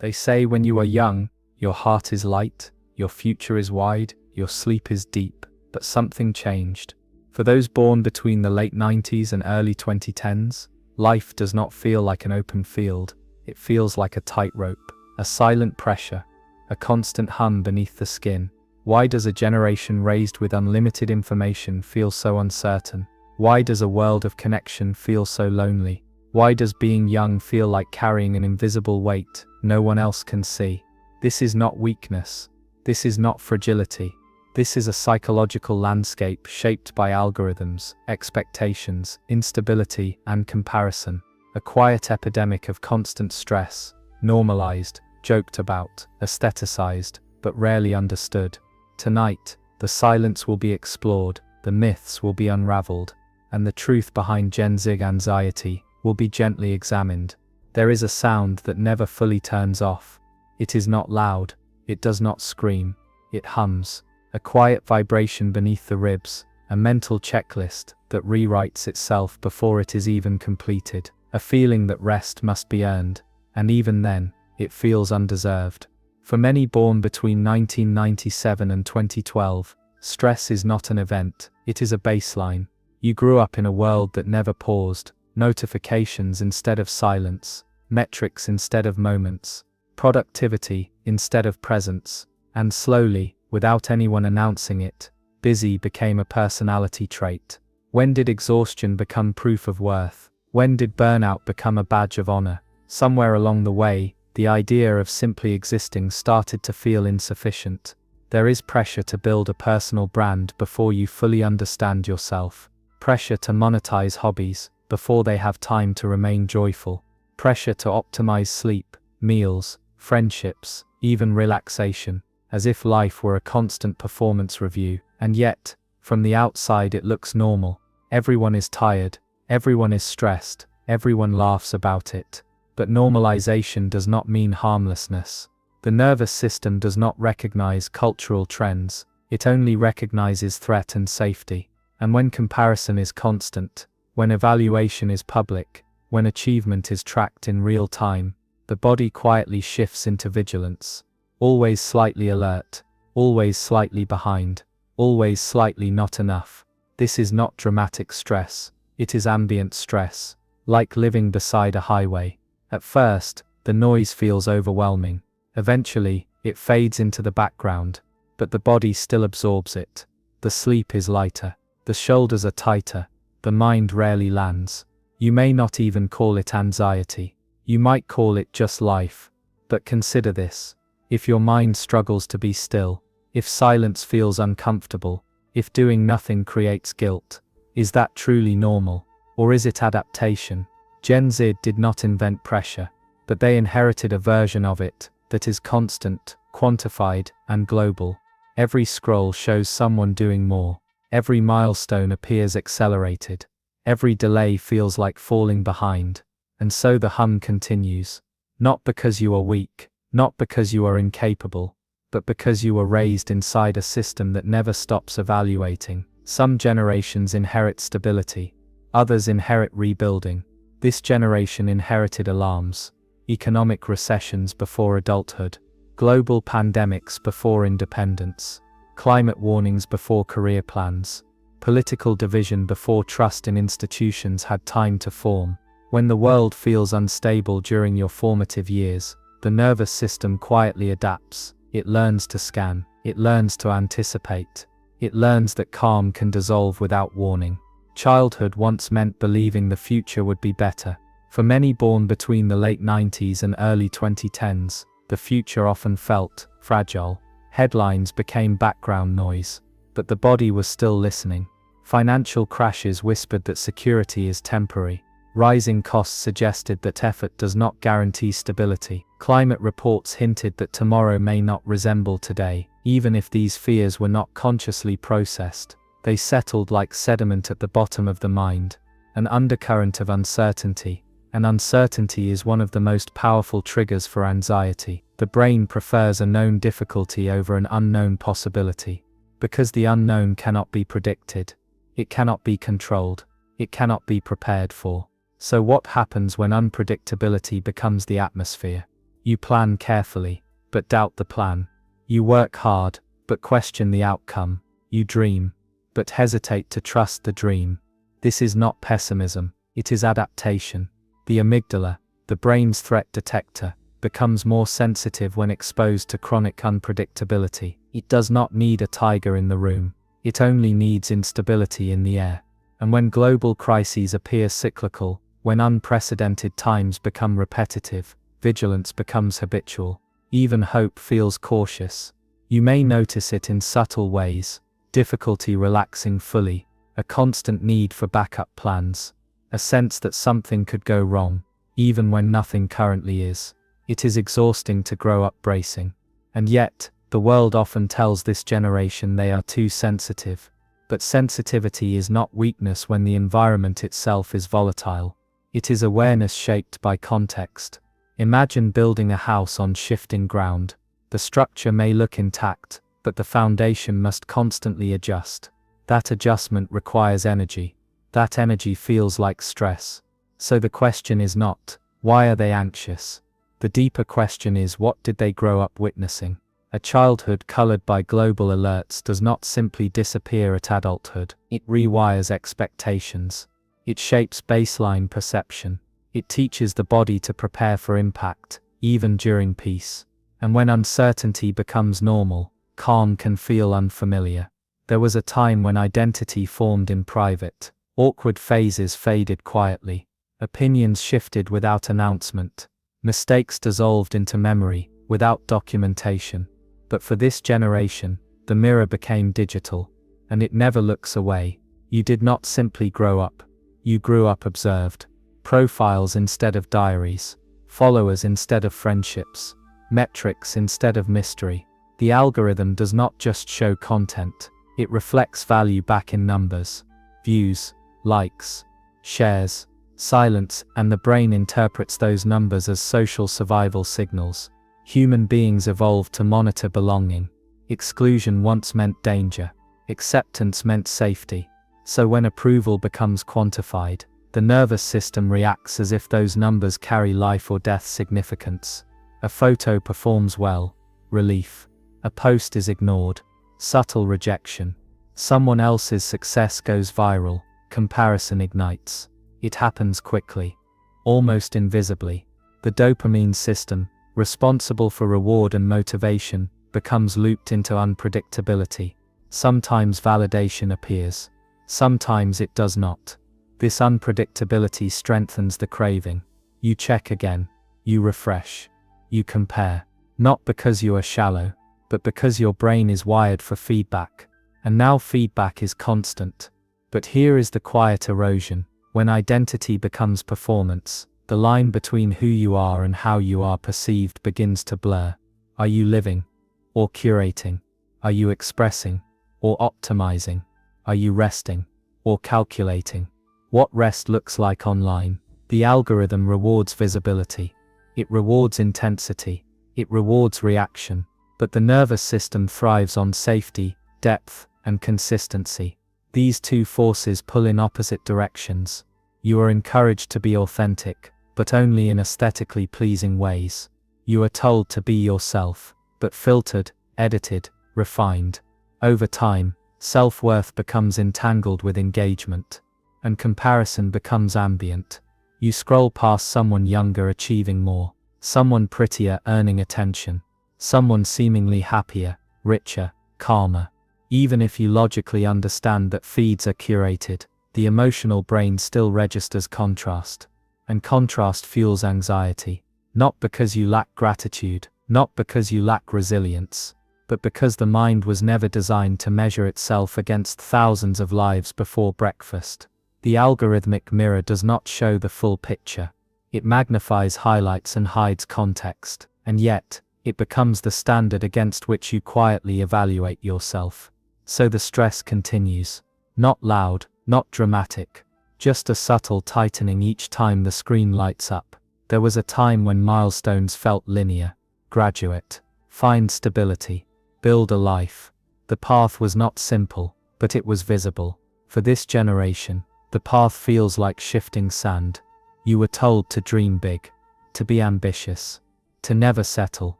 They say when you are young, your heart is light, your future is wide, your sleep is deep, but something changed. For those born between the late 90s and early 2010s, life does not feel like an open field, it feels like a tightrope, a silent pressure, a constant hum beneath the skin. Why does a generation raised with unlimited information feel so uncertain? Why does a world of connection feel so lonely? Why does being young feel like carrying an invisible weight no one else can see? This is not weakness. This is not fragility. This is a psychological landscape shaped by algorithms, expectations, instability, and comparison. A quiet epidemic of constant stress, normalized, joked about, aestheticized, but rarely understood. Tonight, the silence will be explored, the myths will be unraveled, and the truth behind Gen Z anxiety will be gently examined. There is a sound that never fully turns off. It is not loud, it does not scream, it hums, a quiet vibration beneath the ribs, a mental checklist that rewrites itself before it is even completed, a feeling that rest must be earned, and even then, it feels undeserved. For many born between 1997 and 2012, stress is not an event, it is a baseline. You grew up in a world that never paused, notifications instead of silence, metrics instead of moments, productivity instead of presence, and slowly, without anyone announcing it, busy became a personality trait. When did exhaustion become proof of worth? When did burnout become a badge of honor? Somewhere along the way, the idea of simply existing started to feel insufficient. There is pressure to build a personal brand before you fully understand yourself. Pressure to monetize hobbies before they have time to remain joyful. Pressure to optimize sleep, meals, friendships, even relaxation, as if life were a constant performance review. And yet, from the outside it looks normal. Everyone is tired, everyone is stressed, everyone laughs about it. But normalization does not mean harmlessness. The nervous system does not recognize cultural trends, it only recognizes threat and safety. And when comparison is constant, when evaluation is public, when achievement is tracked in real time, the body quietly shifts into vigilance. Always slightly alert, always slightly behind, always slightly not enough. This is not dramatic stress, it is ambient stress, like living beside a highway. At first, the noise feels overwhelming. Eventually, it fades into the background, but the body still absorbs it. The sleep is lighter, the shoulders are tighter, the mind rarely lands. You may not even call it anxiety. You might call it just life. But consider this. If your mind struggles to be still, if silence feels uncomfortable, if doing nothing creates guilt, is that truly normal? Or is it adaptation? Gen Z did not invent pressure, but they inherited a version of it that is constant, quantified, and global. Every scroll shows someone doing more. Every milestone appears accelerated. Every delay feels like falling behind. And so the hum continues. Not because you are weak, not because you are incapable, but because you were raised inside a system that never stops evaluating. Some generations inherit stability, others inherit rebuilding. This generation inherited alarms, economic recessions before adulthood, global pandemics before independence, climate warnings before career plans, political division before trust in institutions had time to form. When the world feels unstable during your formative years, the nervous system quietly adapts. It learns to scan, it learns to anticipate, it learns that calm can dissolve without warning. Childhood once meant believing the future would be better. For many born between the late 90s and early 2010s, the future often felt fragile. Headlines became background noise, but the body was still listening. Financial crashes whispered that security is temporary. Rising costs suggested that effort does not guarantee stability. Climate reports hinted that tomorrow may not resemble today. Even if these fears were not consciously processed, they settled like sediment at the bottom of the mind, an undercurrent of uncertainty. And uncertainty is one of the most powerful triggers for anxiety. The brain prefers a known difficulty over an unknown possibility. Because the unknown cannot be predicted, it cannot be controlled, it cannot be prepared for. So what happens when unpredictability becomes the atmosphere? You plan carefully, but doubt the plan. You work hard, but question the outcome. You dream, but hesitate to trust the dream. This is not pessimism, it is adaptation. The amygdala, the brain's threat detector, becomes more sensitive when exposed to chronic unpredictability. It does not need a tiger in the room, it only needs instability in the air. And when global crises appear cyclical, when unprecedented times become repetitive, vigilance becomes habitual. Even hope feels cautious. You may notice it in subtle ways: difficulty relaxing fully, a constant need for backup plans, a sense that something could go wrong, even when nothing currently is. It is exhausting to grow up bracing. And yet, the world often tells this generation they are too sensitive. But sensitivity is not weakness when the environment itself is volatile. It is awareness shaped by context. Imagine building a house on shifting ground. The structure may look intact, but the foundation must constantly adjust. That adjustment requires energy. That energy feels like stress. So the question is not, why are they anxious? The deeper question is, what did they grow up witnessing? A childhood colored by global alerts does not simply disappear at adulthood. It rewires expectations. It shapes baseline perception. It teaches the body to prepare for impact, even during peace. And when uncertainty becomes normal, calm can feel unfamiliar. There was a time when identity formed in private. Awkward phases faded quietly. Opinions shifted without announcement. Mistakes dissolved into memory, without documentation. But for this generation, the mirror became digital, and it never looks away. You did not simply grow up. You grew up observed. Profiles instead of diaries. Followers instead of friendships. Metrics instead of mystery. The algorithm does not just show content, it reflects value back in numbers. Views, likes, shares, silence, and the brain interprets those numbers as social survival signals. Human beings evolved to monitor belonging. Exclusion once meant danger. Acceptance meant safety. So when approval becomes quantified, the nervous system reacts as if those numbers carry life or death significance. A photo performs well, relief. A post is ignored, subtle rejection. Someone else's success goes viral, comparison ignites. It happens quickly, almost invisibly. The dopamine system, responsible for reward and motivation, becomes looped into unpredictability. Sometimes validation appears, sometimes it does not. This unpredictability strengthens the craving. You check again, you refresh, you compare. Not because you are shallow, but because your brain is wired for feedback. And now feedback is constant. But here is the quiet erosion. When identity becomes performance, the line between who you are and how you are perceived begins to blur. Are you living? Or curating? Are you expressing? Or optimizing? Are you resting? Or calculating? What rest looks like online. The algorithm rewards visibility. It rewards intensity. It rewards reaction. But the nervous system thrives on safety, depth, and consistency. These two forces pull in opposite directions. You are encouraged to be authentic, but only in aesthetically pleasing ways. You are told to be yourself, but filtered, edited, refined. Over time, self-worth becomes entangled with engagement, and comparison becomes ambient. You scroll past someone younger achieving more, someone prettier earning attention, someone seemingly happier, richer, calmer. Even if you logically understand that feeds are curated, the emotional brain still registers contrast. And contrast fuels anxiety. Not because you lack gratitude, not because you lack resilience, but because the mind was never designed to measure itself against thousands of lives before breakfast. The algorithmic mirror does not show the full picture. It magnifies highlights and hides context, and yet, it becomes the standard against which you quietly evaluate yourself. So the stress continues. Not loud, not dramatic, just a subtle tightening each time the screen lights up. There was a time when milestones felt linear. Graduate, find stability, build a life. The path was not simple, but it was visible. For this generation, the path feels like shifting sand. You were told to dream big, to be ambitious, to never settle,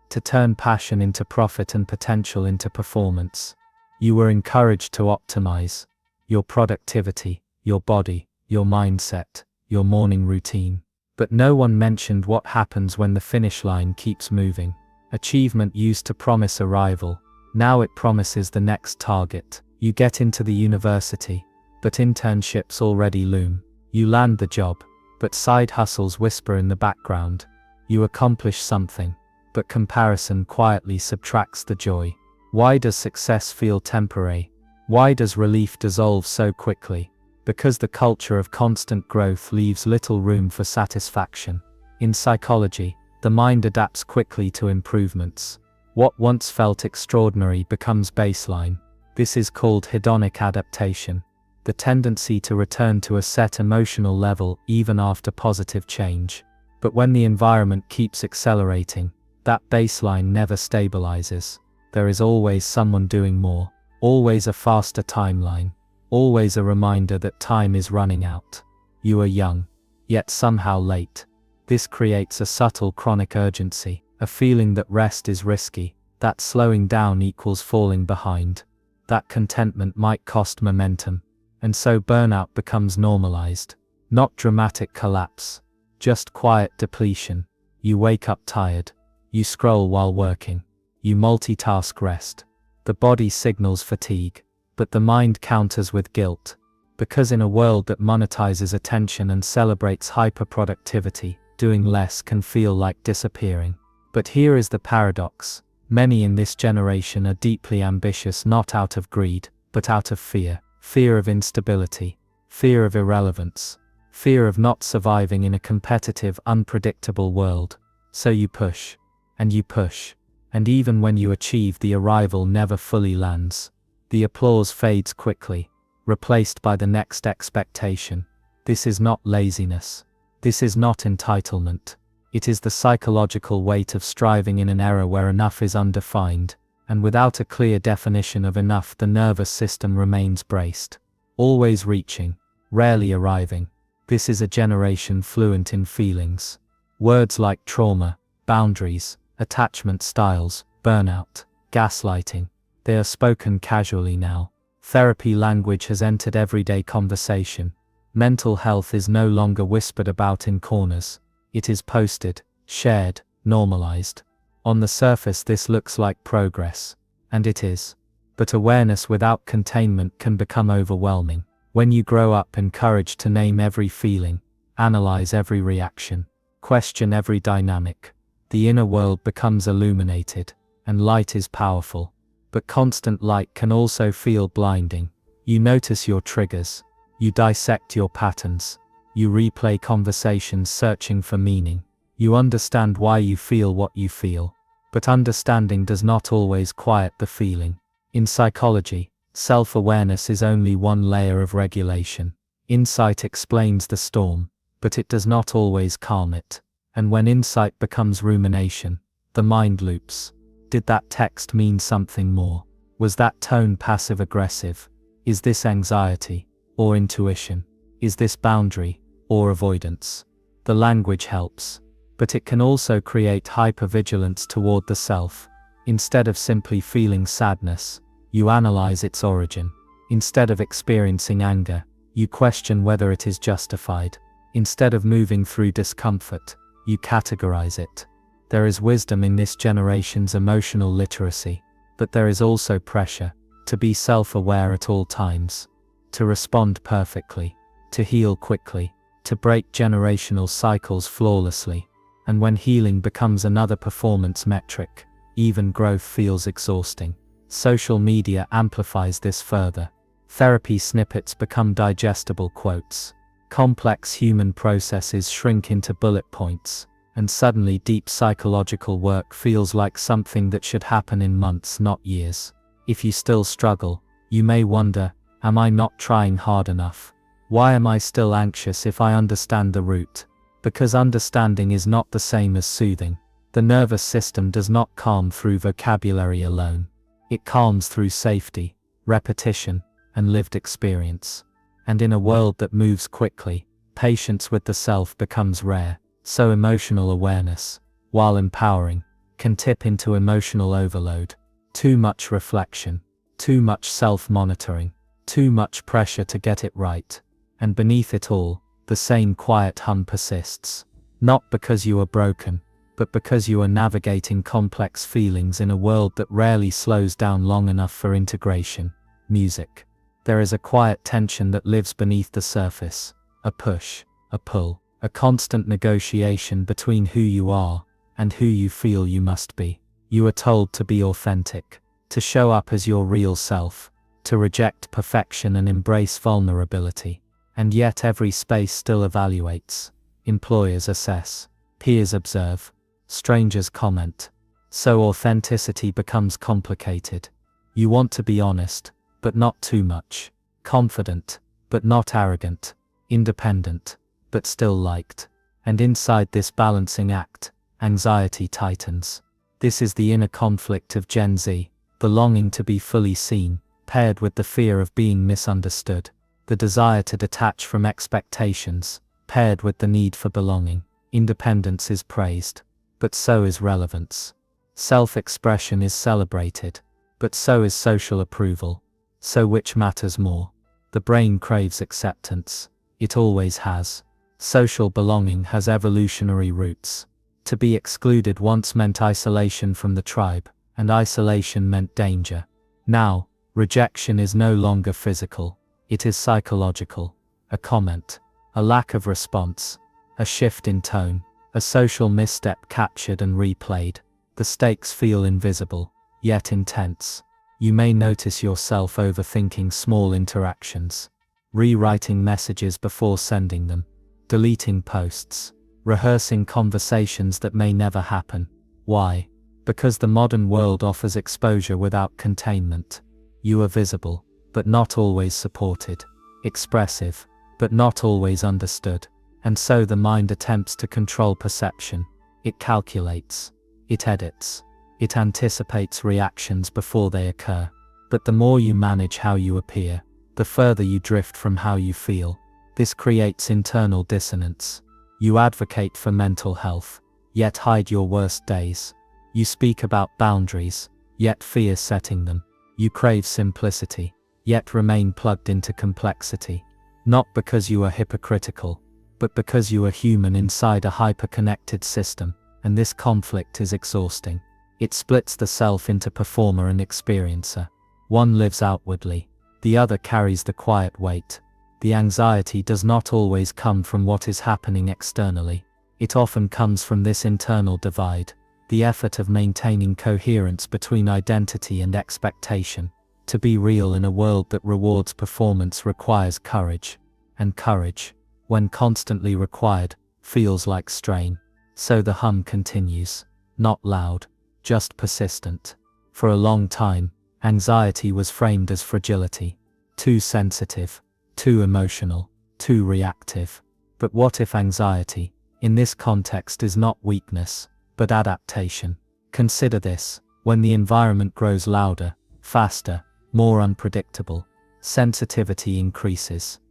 to turn passion into profit and potential into performance. You were encouraged to optimize your productivity, your body, your mindset, your morning routine. But no one mentioned what happens when the finish line keeps moving. Achievement used to promise arrival. Now it promises the next target. You get into the university, but internships already loom. You land the job, but side hustles whisper in the background. You accomplish something, but comparison quietly subtracts the joy. Why does success feel temporary? Why does relief dissolve so quickly? Because the culture of constant growth leaves little room for satisfaction. In psychology, the mind adapts quickly to improvements. What once felt extraordinary becomes baseline. This is called hedonic adaptation, the tendency to return to a set emotional level even after positive change. But when the environment keeps accelerating, that baseline never stabilizes. There is always someone doing more, always a faster timeline, always a reminder that time is running out. You are young, yet somehow late. This creates a subtle chronic urgency, a feeling that rest is risky, that slowing down equals falling behind, that contentment might cost momentum, and so burnout becomes normalized. Not dramatic collapse, just quiet depletion. You wake up tired, you scroll while working, you multitask rest. The body signals fatigue, but the mind counters with guilt, because in a world that monetizes attention and celebrates hyperproductivity, doing less can feel like disappearing. But here is the paradox. Many in this generation are deeply ambitious not out of greed, but out of fear. Fear of instability, fear of irrelevance, fear of not surviving in a competitive, unpredictable world. So you push, and you push, and even when you achieve, the arrival never fully lands. The applause fades quickly, replaced by the next expectation. This is not laziness. This is not entitlement. It is the psychological weight of striving in an era where enough is undefined, and without a clear definition of enough, the nervous system remains braced, always reaching, rarely arriving. This is a generation fluent in feelings. Words like trauma, boundaries, attachment styles, burnout, gaslighting, they are spoken casually now. Therapy language has entered everyday conversation. Mental health is no longer whispered about in corners. It is posted, shared, normalized. On the surface this looks like progress, and it is. But awareness without containment can become overwhelming. When you grow up encouraged to name every feeling, analyze every reaction, question every dynamic, the inner world becomes illuminated, and light is powerful. But constant light can also feel blinding. You notice your triggers, you dissect your patterns, you replay conversations searching for meaning. You understand why you feel what you feel. But understanding does not always quiet the feeling. In psychology, self-awareness is only one layer of regulation. Insight explains the storm, but it does not always calm it. And when insight becomes rumination, the mind loops. Did that text mean something more? Was that tone passive-aggressive? Is this anxiety, or intuition? Is this boundary, or avoidance? The language helps, but it can also create hypervigilance toward the self. Instead of simply feeling sadness, you analyze its origin. Instead of experiencing anger, you question whether it is justified. Instead of moving through discomfort, you categorize it. There is wisdom in this generation's emotional literacy, but there is also pressure to be self-aware at all times, to respond perfectly, to heal quickly, to break generational cycles flawlessly. And when healing becomes another performance metric, even growth feels exhausting. Social media amplifies this further. Therapy snippets become digestible quotes. Complex human processes shrink into bullet points, and suddenly deep psychological work feels like something that should happen in months, not years. If you still struggle, you may wonder, am I not trying hard enough? Why am I still anxious if I understand the root? Because understanding is not the same as soothing. The nervous system does not calm through vocabulary alone. It calms through safety, repetition, and lived experience. And in a world that moves quickly, patience with the self becomes rare. So emotional awareness, while empowering, can tip into emotional overload. Too much reflection, too much self-monitoring, too much pressure to get it right. And beneath it all, the same quiet hum persists. Not because you are broken, but because you are navigating complex feelings in a world that rarely slows down long enough for integration. Music. There is a quiet tension that lives beneath the surface. A push, a pull, a constant negotiation between who you are and who you feel you must be. You are told to be authentic, to show up as your real self, to reject perfection and embrace vulnerability. And yet every space still evaluates. Employers assess, peers observe, strangers comment. So authenticity becomes complicated. You want to be honest, but not too much. Confident, but not arrogant. Independent, but still liked. And inside this balancing act, anxiety tightens. This is the inner conflict of Gen Z, the longing to be fully seen, paired with the fear of being misunderstood. The desire to detach from expectations, paired with the need for belonging. Independence is praised, but so is relevance. Self-expression is celebrated, but so is social approval. So which matters more? The brain craves acceptance. It always has. Social belonging has evolutionary roots. To be excluded once meant isolation from the tribe, and isolation meant danger. Now, rejection is no longer physical. It is psychological. A comment, a lack of response, a shift in tone, a social misstep captured and replayed. The stakes feel invisible, yet intense. You may notice yourself overthinking small interactions, rewriting messages before sending them, deleting posts, rehearsing conversations that may never happen. Why? Because the modern world offers exposure without containment. You are visible, but not always supported. Expressive, but not always understood. And so the mind attempts to control perception. It calculates. It edits. It anticipates reactions before they occur. But the more you manage how you appear, the further you drift from how you feel. This creates internal dissonance. You advocate for mental health, yet hide your worst days. You speak about boundaries, yet fear setting them. You crave simplicity, yet remain plugged into complexity. Not because you are hypocritical, but because you are human inside a hyper-connected system, and this conflict is exhausting. It splits the self into performer and experiencer. One lives outwardly, the other carries the quiet weight. The anxiety does not always come from what is happening externally. It often comes from this internal divide, the effort of maintaining coherence between identity and expectation. To be real in a world that rewards performance requires courage, and courage, when constantly required, feels like strain. So the hum continues, not loud, just persistent. For a long time, anxiety was framed as fragility, too sensitive, too emotional, too reactive. But what if anxiety, in this context, is not weakness, but adaptation? Consider this: when the environment grows louder, faster, more unpredictable, sensitivity increases.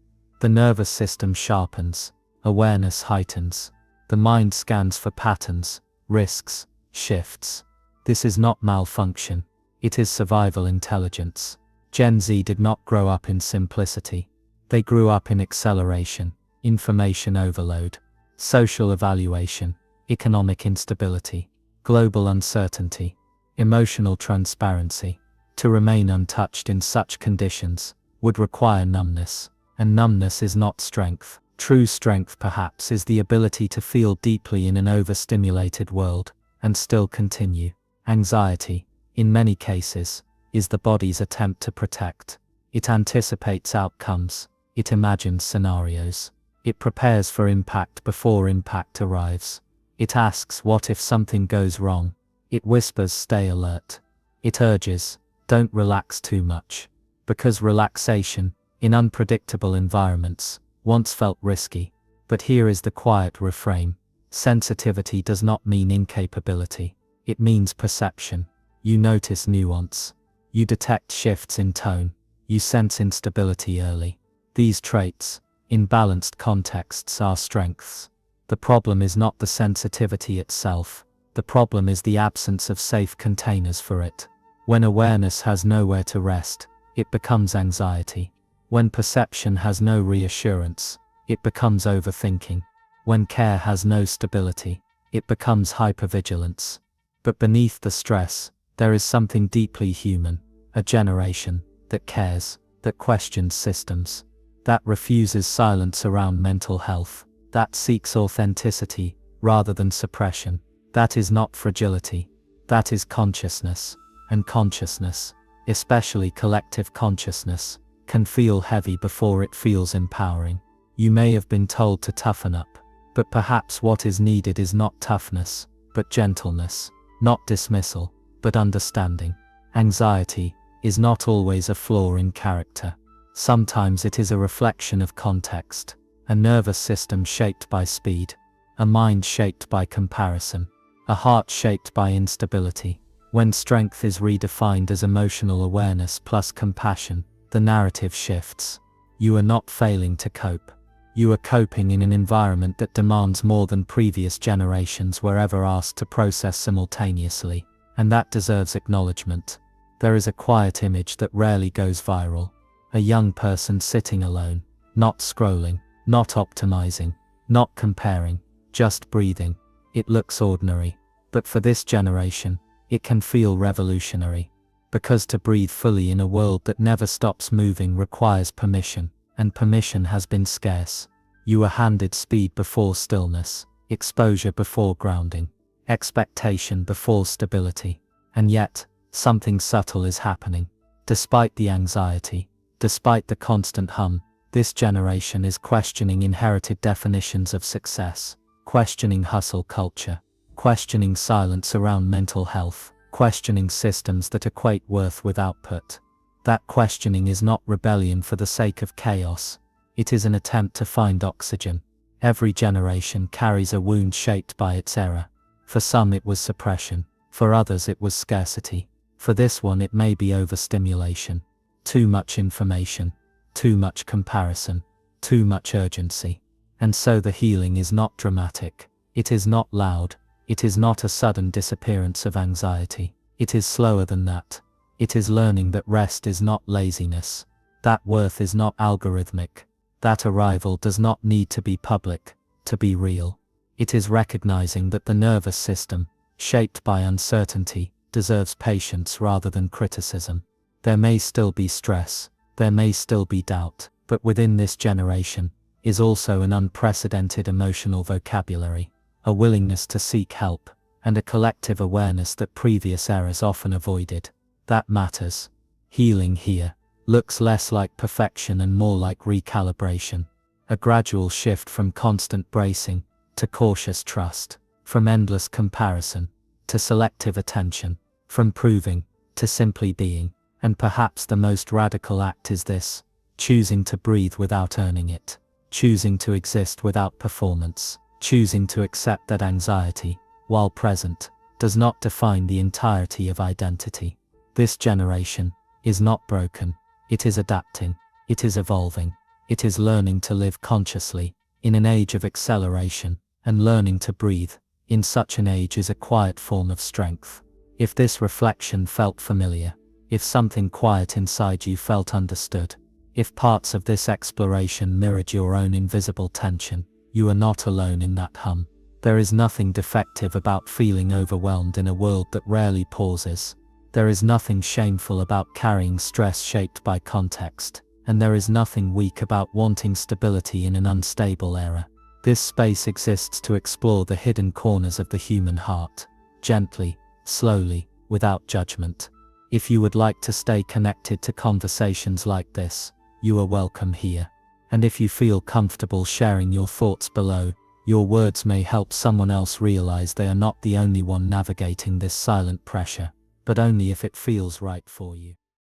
The nervous system sharpens, awareness heightens. The mind scans for patterns, risks, shifts. This is not malfunction, it is survival intelligence. Gen Z did not grow up in simplicity. They grew up in acceleration, information overload, social evaluation, economic instability, global uncertainty, emotional transparency. To remain untouched in such conditions would require numbness, and numbness is not strength. True strength, perhaps, is the ability to feel deeply in an overstimulated world and still continue. Anxiety, in many cases, is the body's attempt to protect. It anticipates outcomes. It imagines scenarios. It prepares for impact before impact arrives. It asks, what if something goes wrong? It whispers, stay alert. It urges, don't relax too much. Because relaxation, in unpredictable environments, once felt risky. But here is the quiet refrain. Sensitivity does not mean incapability. It means perception. You notice nuance. You detect shifts in tone. You sense instability early. These traits, in balanced contexts, are strengths. The problem is not the sensitivity itself, The problem is the absence of safe containers for it. When awareness has nowhere to rest, it becomes anxiety. When perception has no reassurance, it becomes overthinking. When care has no stability, it becomes hypervigilance. But beneath the stress, there is something deeply human, a generation that cares, that questions systems, that refuses silence around mental health, that seeks authenticity rather than suppression. That is not fragility, that is consciousness. And consciousness, especially collective consciousness, can feel heavy before it feels empowering. You may have been told to toughen up, but perhaps what is needed is not toughness, but gentleness, not dismissal, but understanding. Anxiety is not always a flaw in character. Sometimes it is a reflection of context, a nervous system shaped by speed, a mind shaped by comparison, a heart shaped by instability. When strength is redefined as emotional awareness plus compassion, the narrative shifts. You are not failing to cope. You are coping in an environment that demands more than previous generations were ever asked to process simultaneously, and that deserves acknowledgement. There is a quiet image that rarely goes viral. A young person sitting alone, not scrolling, not optimizing, not comparing, just breathing. It looks ordinary, but for this generation, it can feel revolutionary. Because to breathe fully in a world that never stops moving requires permission, and permission has been scarce. You are handed speed before stillness, exposure before grounding, expectation before stability. And yet, something subtle is happening. Despite the anxiety, despite the constant hum, this generation is questioning inherited definitions of success, questioning hustle culture, questioning silence around mental health, questioning systems that equate worth with output. That questioning is not rebellion for the sake of chaos. It is an attempt to find oxygen. Every generation carries a wound shaped by its era. For some it was suppression, for others it was scarcity. For this one it may be overstimulation. Too much information, too much comparison, too much urgency. And so the healing is not dramatic. It is not loud. It is not a sudden disappearance of anxiety. It is slower than that. It is learning that rest is not laziness, that worth is not algorithmic, that arrival does not need to be public, to be real. It is recognizing that the nervous system, shaped by uncertainty, deserves patience rather than criticism. There may still be stress, there may still be doubt, but within this generation is also an unprecedented emotional vocabulary, a willingness to seek help, and a collective awareness that previous eras often avoided. That matters. Healing here looks less like perfection and more like recalibration. A gradual shift from constant bracing to cautious trust, from endless comparison to selective attention, from proving to simply being. And perhaps the most radical act is this: choosing to breathe without earning it, choosing to exist without performance, choosing to accept that anxiety, while present, does not define the entirety of identity. This generation is not broken. It is adapting. It is evolving. It is learning to live consciously, in an age of acceleration, and learning to breathe, in such an age, is a quiet form of strength. If this reflection felt familiar, if something quiet inside you felt understood, if parts of this exploration mirrored your own invisible tension, you are not alone in that hum. There is nothing defective about feeling overwhelmed in a world that rarely pauses. There is nothing shameful about carrying stress shaped by context, and there is nothing weak about wanting stability in an unstable era. This space exists to explore the hidden corners of the human heart, gently, slowly, without judgment. If you would like to stay connected to conversations like this, you are welcome here. And if you feel comfortable sharing your thoughts below, your words may help someone else realize they are not the only one navigating this silent pressure, but only if it feels right for you.